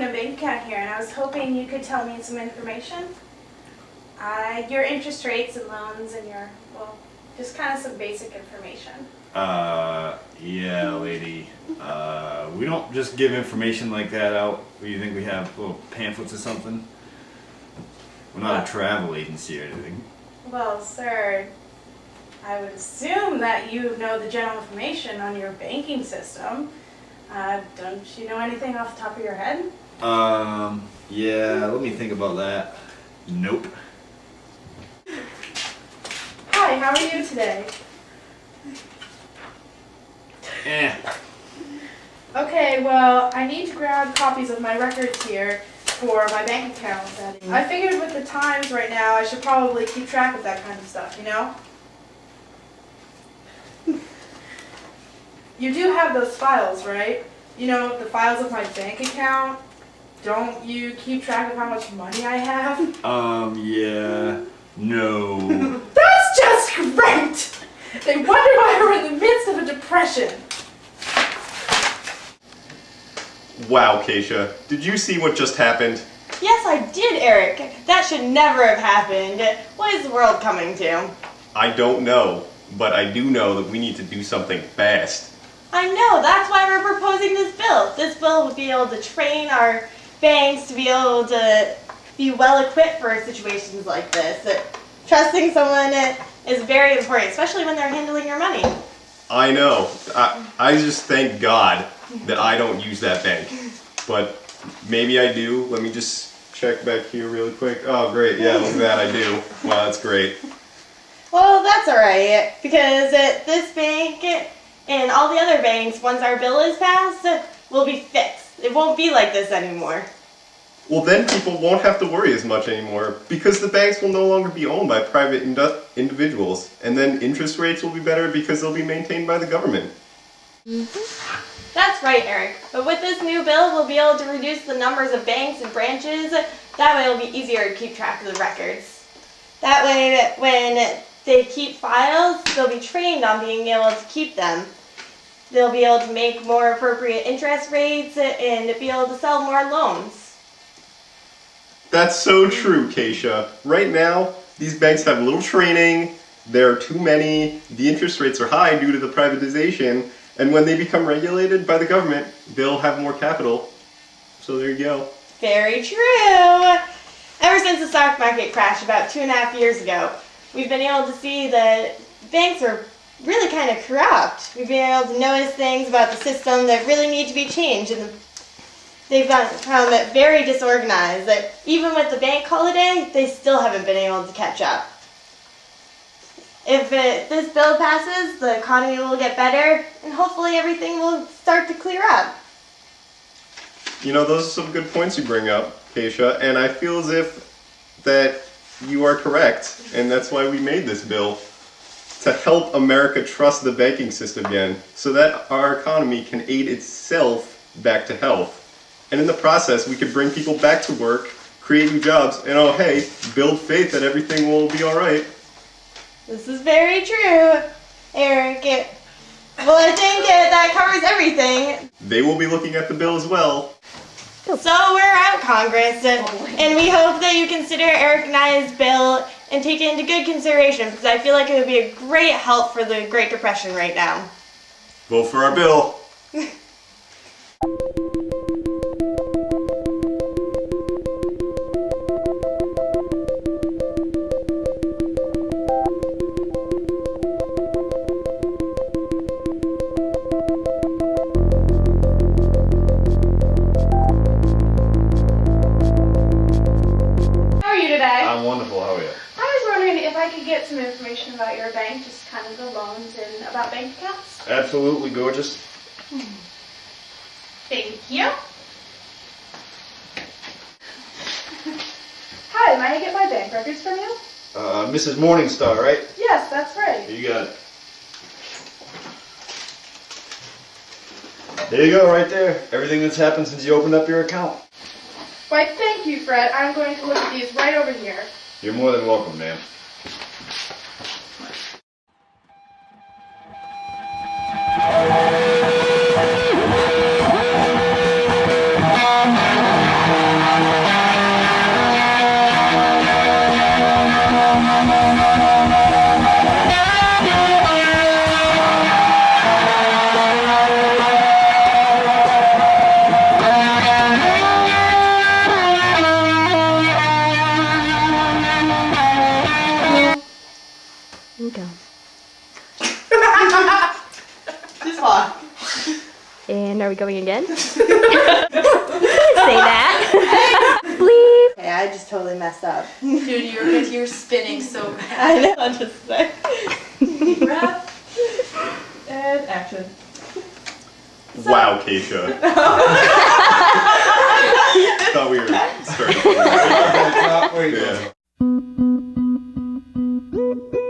a bank account here, and I was hoping you could tell me some information. Your interest rates and loans and just kind of some basic information. Yeah, lady. We don't just give information like that out. Do you think we have little pamphlets or something? We're not a travel agency or anything. Well, sir, I would assume that you know the general information on your banking system. Don't you know anything off the top of your head? Yeah, let me think about that. Nope. Hi, how are you today? Okay, well, I need to grab copies of my records here for my bank account. I figured with the times right now, I should probably keep track of that kind of stuff, you know? You do have those files, right? You know, the files of my bank account. Don't you keep track of how much money I have? Yeah. No. That's just great! They wonder why we're in the midst of a depression. Wow, Keisha, did you see what just happened? Yes, I did, Eric. That should never have happened. What is the world coming to? I don't know, but I do know that we need to do something fast. I know, that's why we're proposing this bill. This bill would be able to train our banks to be able to be well equipped for situations like this. Trusting someone is very important, especially when they're handling your money. I know. I just thank God that I don't use that bank. But maybe I do. Let me just check back here really quick. Oh, great. Yeah, look at that. I do. Wow, that's great. Well, that's alright, because this bank and all the other banks, once our bill is passed, will be fixed. It won't be like this anymore. Well, then people won't have to worry as much anymore because the banks will no longer be owned by private individuals. And then interest rates will be better because they'll be maintained by the government. That's right, Eric. But with this new bill, we'll be able to reduce the numbers of banks and branches. That way it'll be easier to keep track of the records. That way, when they keep files, they'll be trained on being able to keep them. They'll be able to make more appropriate interest rates and be able to sell more loans. That's so true, Keisha. Right now, these banks have little training, there are too many, the interest rates are high due to the privatization, and when they become regulated by the government, they'll have more capital. So there you go. Very true. Ever since the stock market crashed about 2.5 years ago, we've been able to see that banks are really kind of corrupt. We've been able to notice things about the system that really need to be changed, and they've become very disorganized. That even with the bank holiday, they still haven't been able to catch up. If this bill passes, the economy will get better, and hopefully everything will start to clear up. You know, those are some good points you bring up, Keisha, and I feel as if that you are correct, and that's why we made this bill, to help America trust the banking system again, so that our economy can aid itself back to health. And in the process, we could bring people back to work, create new jobs, and oh hey, build faith that everything will be alright. This is very true, Eric. Well, I think that covers everything. They will be looking at the bill as well. So we're out, Congress, and we hope that you consider Eric and I's bill and take it into good consideration, because I feel like it would be a great help for the Great Depression right now. Vote for our bill. I'm wonderful, how are you? I was wondering if I could get some information about your bank, just kind of the loans and about bank accounts. Absolutely gorgeous. Thank you. Hi, may I get my bank records from you? Mrs. Morningstar, right? Yes, that's right. You got it. There you go, right there. Everything that's happened since you opened up your account. Why, thank you, Fred. I'm going to look at these right over here. You're more than welcome, ma'am. And are we going again? You can't say that. Bleep. Okay, I just totally messed up. Dude, you're spinning so bad. I know, I'll just say. Deep breath. And action. Wow, Keisha. Thought we were starting. Wait, Yeah.